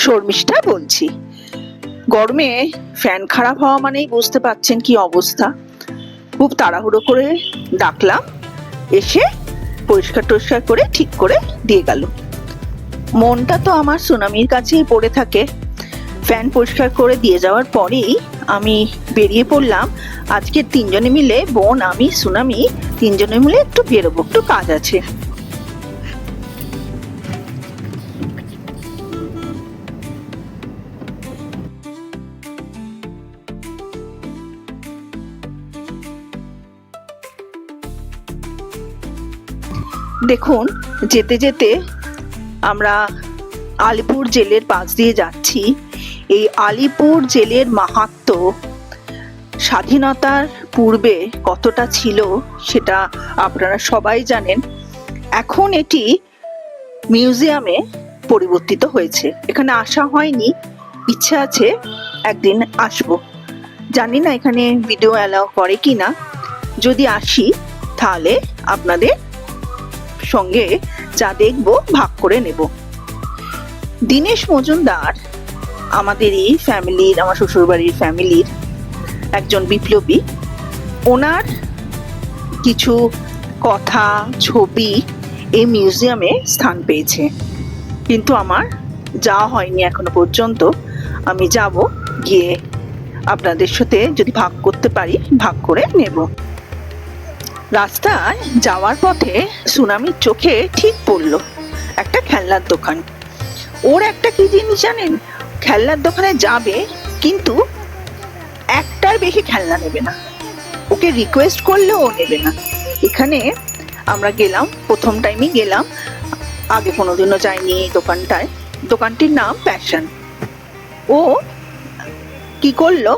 শর্মিষ্ঠা বলছি। গরমে ফ্যান খারাপ হওয়া মানেই বুঝতে পারছেন কি অবস্থা। খুব তাড়াহুড়ো করে ডাকলাম, এসে পরিষ্কার টরিষ্কার করে ঠিক করে দিয়ে গেল। মনটা তো আমার সুনামির কাছেই পড়ে থাকে। ফ্যান পরিষ্কার করে দিয়ে যাওয়ার পরেই আমি বেরিয়ে পড়লাম। আজকে তিনজনে মিলে, বোন, আমি, সুনামি, তিনজনে মিলে একটু বেরোবো, একটু কাজ আছে। দেখুন, যেতে যেতে আমরা আলিপুর জেলের পাশ দিয়ে যাচ্ছি। এই আলিপুর জেলের মাহাত্ম্য স্বাধীনতার পূর্বে কতটা ছিল সেটা আপনারা সবাই জানেন। এখন এটি মিউজিয়ামে পরিবর্তিত হয়েছে। এখানে আসা হয়নি, ইচ্ছা আছে একদিন আসবো। জানি না এখানে ভিডিও অ্যালাউ করে কিনা। যদি আসি তাহলে আপনাদের সঙ্গে যা দেখবো ভাগ করে নেব। দীনেশ মজুমদার আমাদেরই ফ্যামিলির, আমার শ্বশুরবাড়ির ফ্যামিলির একজন বিপ্লবী। ওনার কিছু কথা, ছবি এই মিউজিয়ামে স্থান পেয়েছে, কিন্তু আমার যাওয়া হয়নি এখনো পর্যন্ত। আমি যাব, গিয়ে আপনাদের সাথে যদি ভাগ করতে পারি ভাগ করে নেব। রাস্তায় যাওয়ার পথে সুনামির চোখে ঠিক পড়লো একটা খেলনার দোকান। ওর একটা কি জিনিস জানেন, খেলনার দোকানে যাবে কিন্তু একটার বেশি খেলনা নেবে না। ওকে রিকোয়েস্ট করলেও ও নেবে না। এখানে আমরা গেলাম, প্রথম টাইমই গেলাম, আগে কোনোদিনও যাইনি এই দোকানটায়। দোকানটির নাম প্যাশন। ও কি করলো,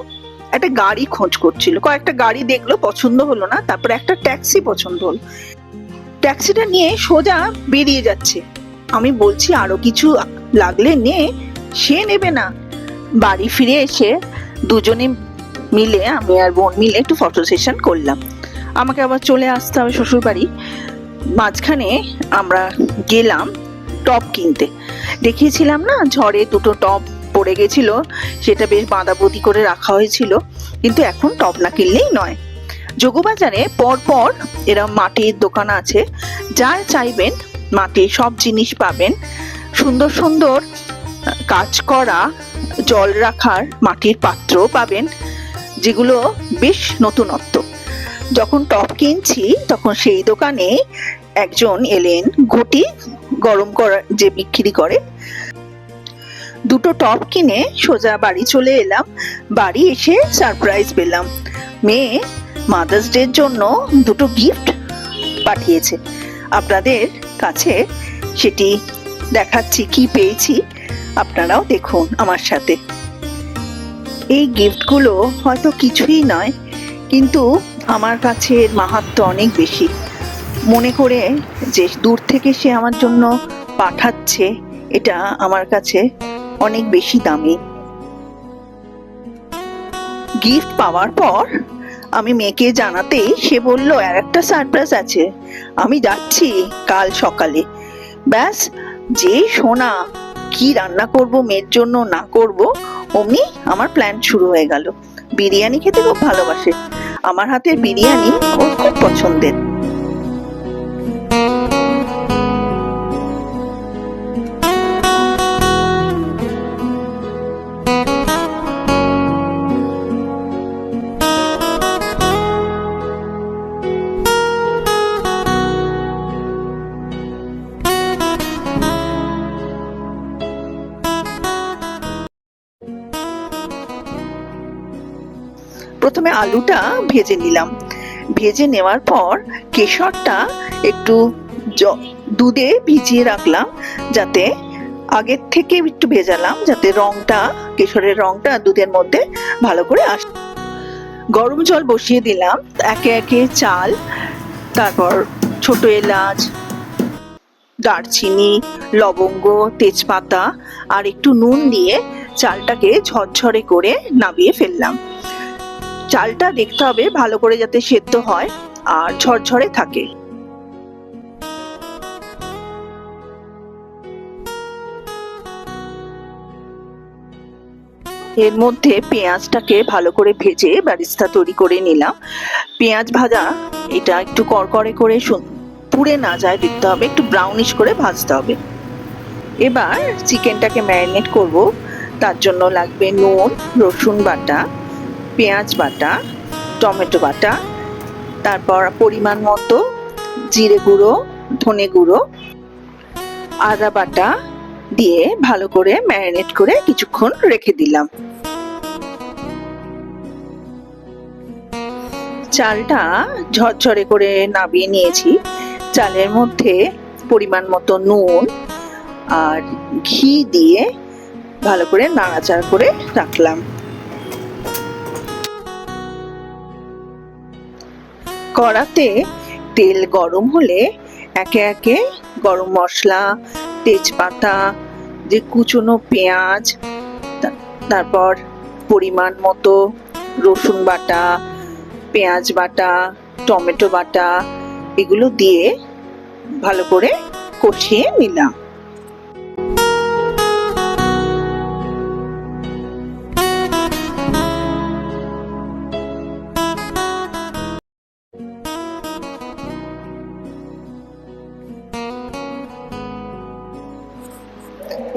একটা গাড়ি খোঁজ করছিল, কয়েকটা গাড়ি দেখলো, পছন্দ হলো না, তারপরে একটা ট্যাক্সি পছন্দ হলো। ট্যাক্সিটা নিয়ে সোজা বেরিয়ে যাচ্ছে। আমি বলছি আরো কিছু লাগলে নে, সে নেবে না। বাড়ি ফিরে এসে দুজনে মিলে, আমি আর বোন মিলে একটু ফটো সেশন করলাম। আমাকে আবার চলে আসতে হবে শ্বশুর বাড়ি। মাঝখানে আমরা গেলাম টপ কিনতে। দেখিয়েছিলাম না, ঝড়ে দুটো টপ পড়ে গেছিল, সেটা বেশ বাঁধাবুঁদি করে রাখা হয়েছিল। কিন্তু এখন টপ না কিনলেই নয়। যোগবাজারে পরপর এরকম মাটির দোকান আছে, যা চাইবেন মাটির সব জিনিস পাবেন। সুন্দর সুন্দর কাজ করা জল রাখার মাটির পাত্র পাবেন, যেগুলো বেশ নতুনত্ব। যখন টপ কিনছি তখন সেই দোকানে একজন এলেন, ঘটি গরম করা যে বিক্রি করে। দুটো টপ কিনে সোজা বাড়ি চলে এলাম। বাড়ি এসে সারপ্রাইজ পেলাম, মেয়ে মাদার্স ডের জন্য দুটো গিফট পাঠিয়েছে। আপনাদের কাছে সেটি দেখাচ্ছি কি পেয়েছি, আপনারাও দেখুন আমার সাথে। এই গিফটগুলো হয়তো কিছুই নয়, কিন্তু আমার কাছে এর মাহাত্ম্য অনেক বেশি। মনে করে যে দূর থেকে সে আমার জন্য পাঠাচ্ছে, এটা আমার কাছে অনেক বেশি দামি। গিফট পাওয়ার পর আমি মেয়েকে জানাতেই সে বলল আর একটা সারপ্রাইজ আছে, আমি যাচ্ছি কাল সকালে। ব্যাস, যে শোনা কি রান্না করব মেয়ের জন্য না করব, অমনি আমার প্ল্যান শুরু হয়ে গেল। বিরিয়ানি খেতে খুব ভালোবাসে, আমার হাতের বিরিয়ানি ওর খুব পছন্দের। প্রথমে আলুটা ভেজে নিলাম। ভেজে নেওয়ার পর কেশরটা একটু দুধে ভিজিয়ে রাখলাম, যাতে আগের থেকে একটু ভেজালাম, যাতে রংটা, কেশরের রংটা দুধের মধ্যে ভালো করে আসে। গরম জল বসিয়ে দিলাম, একে একে চাল, তারপর ছোট এলাচ, দারচিনি, লবঙ্গ, তেজপাতা আর একটু নুন দিয়ে চালটাকে ঝরঝরে করে নামিয়ে ফেললাম। চালটা দেখতে হবে ভালো করে যাতে সেদ্ধ হয় আর ঝরঝরে থাকে। এর মধ্যে পেঁয়াজটাকে ভালো করে ভেজে বেরেস্তা তৈরি করে নিলাম। পেঁয়াজ ভাজা এটা একটু কড়কড়ে করে পুড়ে না যায় দেখতে হবে, একটু ব্রাউনিশ করে ভাজতে হবে। এবার চিকেনটাকে ম্যারিনেট করব। তার জন্য লাগবে নুন, রসুন বাটা, পেঁয়াজ বাটা, টমেটো বাটা, তারপর পরিমাণ মতো জিরে গুঁড়ো, ধনে গুঁড়ো, আদা বাটা দিয়ে ভালো করে ম্যারিনেট করে কিছুক্ষণ রেখে দিলাম। চালটা ঝরঝরে করে নামিয়ে নিয়েছি। চালের মধ্যে পরিমাণ মতো নুন আর ঘি দিয়ে ভালো করে নাড়াচাড়া করে রাখলাম। কড়াতে তেল গরম হলে একে একে গরম মশলা, তেজপাতা, যে কুচনো পেঁয়াজ, তারপর পরিমাণ মতো রসুন বাটা, পেঁয়াজ বাটা, টমেটো বাটা এগুলো দিয়ে ভালো করে কষিয়ে নিলাম।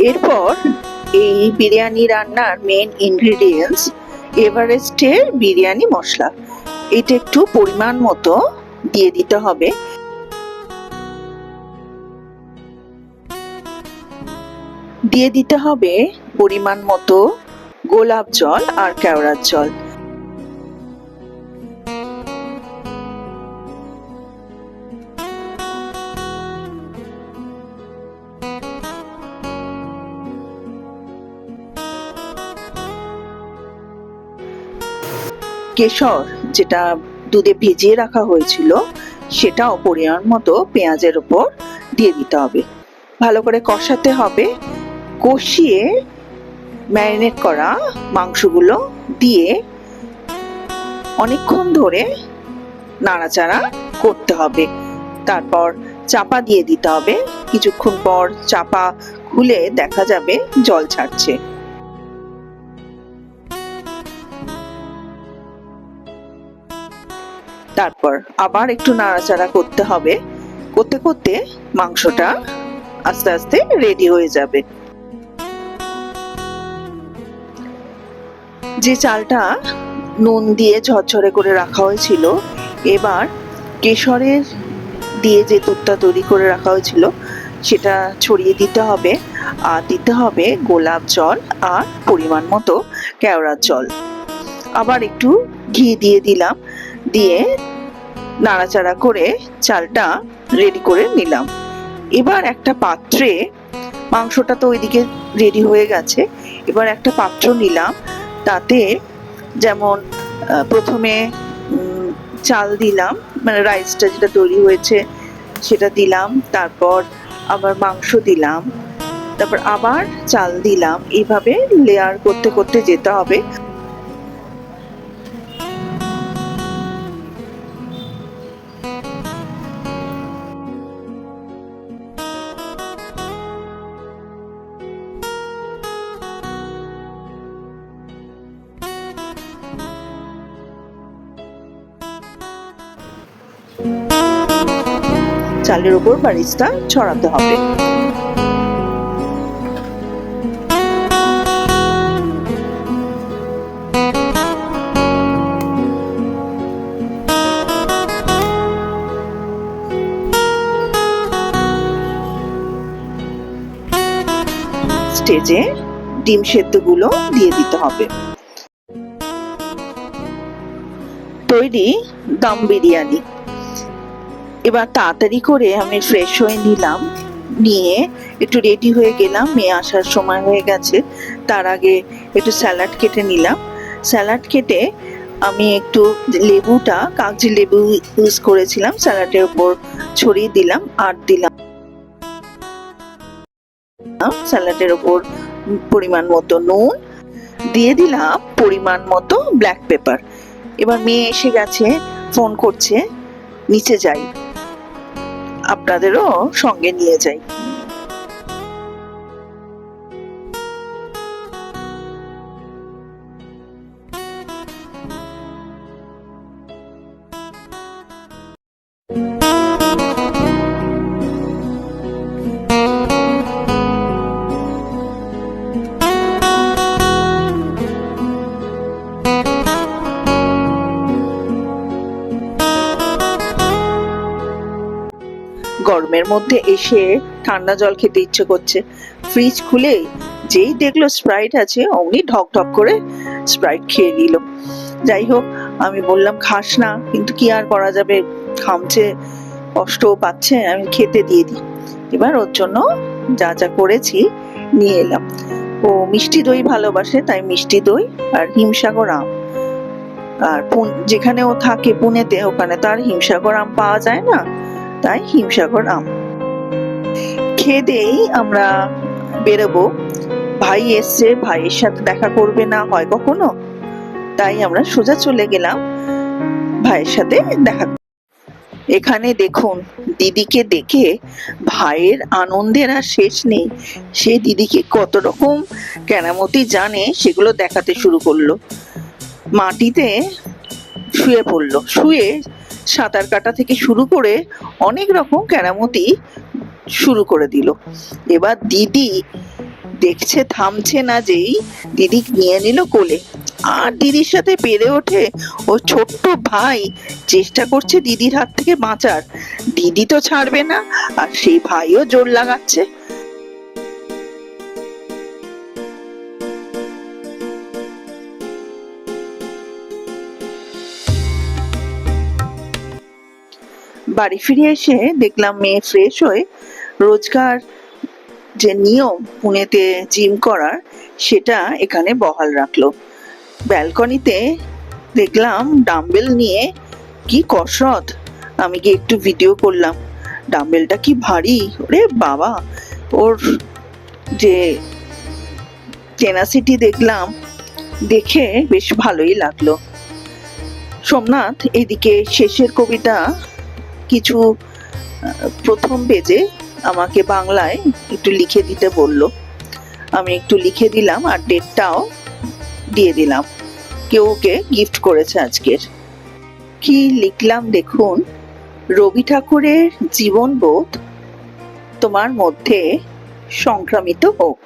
এরপর এই বিরিয়ানি রান্নার মেন ইনগ্রিডিয়েন্টস এভারেস্টের বিরিয়ানি মশলা, এটা একটু পরিমাণ মতো দিয়ে দিতে হবে। দিয়ে দিতে হবে পরিমাণ মতো গোলাপ জল আর কেওড়ার জল। কেশর যেটা দুধে ভিজিয়ে রাখা হয়েছিল সেটাও পরিমাণ মতো পেঁয়াজের উপর দিয়ে দিতে হবে। ভালো করে কষাতে হবে। কষিয়ে ম্যারিনেট করা মাংসগুলো দিয়ে অনেকক্ষণ ধরে নাড়াচাড়া করতে হবে। তারপর চাপা দিয়ে দিতে হবে। কিছুক্ষণ পর চাপা খুলে দেখা যাবে জল ছাড়ছে। তারপর আবার একটু নাড়াচাড়া করতে হবে। করতে করতে মাংসটা আস্তে আস্তে রেডি হয়ে যাবে। যে চালটা নুন দিয়ে ঝরঝরে করে রাখা হয়েছিল, এবার কেশরের দিয়ে যে দুধটা তৈরি করে রাখা হয়েছিল সেটা ছড়িয়ে দিতে হবে। আর দিতে হবে গোলাপ জল আর পরিমাণ মতো কেওড়ার জল। আবার একটু ঘি দিয়ে দিলাম। দিয়ে নাড়াচাড়া করে চালটা রেডি করে নিলাম। এবার একটা পাত্রে, মাংসটা তো ওইদিকে রেডি হয়ে গেছে, এবার একটা পাত্র নিলাম। তাতে যেমন প্রথমে চাল দিলাম, মানে রাইসটা যেটা তৈরি হয়েছে সেটা দিলাম, তারপর আবার মাংস দিলাম, তারপর আবার চাল দিলাম। এইভাবে লেয়ার করতে করতে যেতে হবে। চালের উপর বারিস্তা ছড়াতে হবে। স্টেজে ডিম সেদ্ধগুলো দিয়ে দিতে হবে। তৈরি দম বিরিয়ানি। এবার তাড়াতাড়ি করে আমি ফ্রেশ হয়ে নিলাম, নিয়ে একটু রেডি হয়ে গেলাম। মেয়ে আসার সময় হয়ে গেছে। তার আগে একটু স্যালাড কেটে নিলাম। স্যালাড কেটে আমি একটু লেবুটা, কাগজি লেবু ইউজ করেছিলাম, স্যালাডের উপর ছড়িয়ে দিলাম। আর দিলাম স্যালাডের উপর পরিমাণ মতো নুন, দিয়ে দিলাম পরিমাণ মতো ব্ল্যাক পেপার। এবার মেয়ে এসে গেছে, ফোন করছে, নিচে যাই, আপনাদেরও সঙ্গে নিয়ে যাই। গরমের মধ্যে এসে ঠান্ডা জল খেতে ইচ্ছে করছে। ফ্রিজ খুলে যেই দেখলো স্প্রাইট আছে অমনি ঢক ঢক করে স্প্রাইট খেয়ে নিল। যাই হোক, আমি বললাম খাস না, কিন্তু কি আর করা যাবে, ঘামছে, কষ্টও পাচ্ছে, আমি খেতে দিয়ে দিই। এবার ওর জন্য যা যা করেছি নিয়ে এলাম। ও মিষ্টি দই ভালোবাসে, তাই মিষ্টি দই আর হিমসাগর আম। আর যেখানে ও থাকে পুনেতে, ওখানে তো আর হিমসাগর আম পাওয়া যায় না, তাই হিমসাগর আম খেয়ে দিয়েই আমরা বেরোবো। ভাই এসছে, ভাইয়ের সাথে দেখা করবে না হয় কখনো, তাই আমরা সোজা চলে গেলাম ভাইয়ের সাথে দেখা। এখানে দেখুন, দিদিকে দেখে ভাইয়ের আনন্দের আর শেষ নেই। সে দিদিকে কত রকম কেরামতি জানে সেগুলো দেখাতে শুরু করলো। মাটিতে শুয়ে পড়লো, শুয়ে সাঁতার কাটা থেকে শুরু করে অনেক রকম কেরামতি শুরু করে দিল। এবার দিদি দেখছে থামছে না, যেই দিদি নিয়ে নিল কোলে, আর দিদির সাথে পেরে ওঠে ও ছোট্ট ভাই। চেষ্টা করছে দিদির হাত থেকে বাঁচার, দিদি তো ছাড়বে না, আর সেই ভাইও জোর লাগাচ্ছে। বাড়ি ফিরে এসে দেখলাম মেয়ে ফ্রেশ হয়ে রোজকার যে নিয়ম পুনেতে জিম করার, সেটা এখানে বহাল রাখলো। ব্যালকনিতে দেখলাম ডাম্বেল নিয়ে কি কসরত। আমি গিয়ে একটু ভিডিও করলাম। ডাম্বেলটা কি ভারী, ওরে বাবা! ওর যে টেনাসিটি দেখলাম, দেখে বেশ ভালোই লাগলো। সোমনাথ এদিকে শেষের কবিতা কিছু প্রথম পেজে আমাকে বাংলায় একটু লিখে দিতে বললো। আমি একটু লিখে দিলাম, আর ডেটটাও দিয়ে দিলাম। কেউ ওকে গিফট করেছে আজকের। কি লিখলাম দেখুন। রবি ঠাকুরের জীবনবোধ তোমার মধ্যে সংক্রামিত হোক।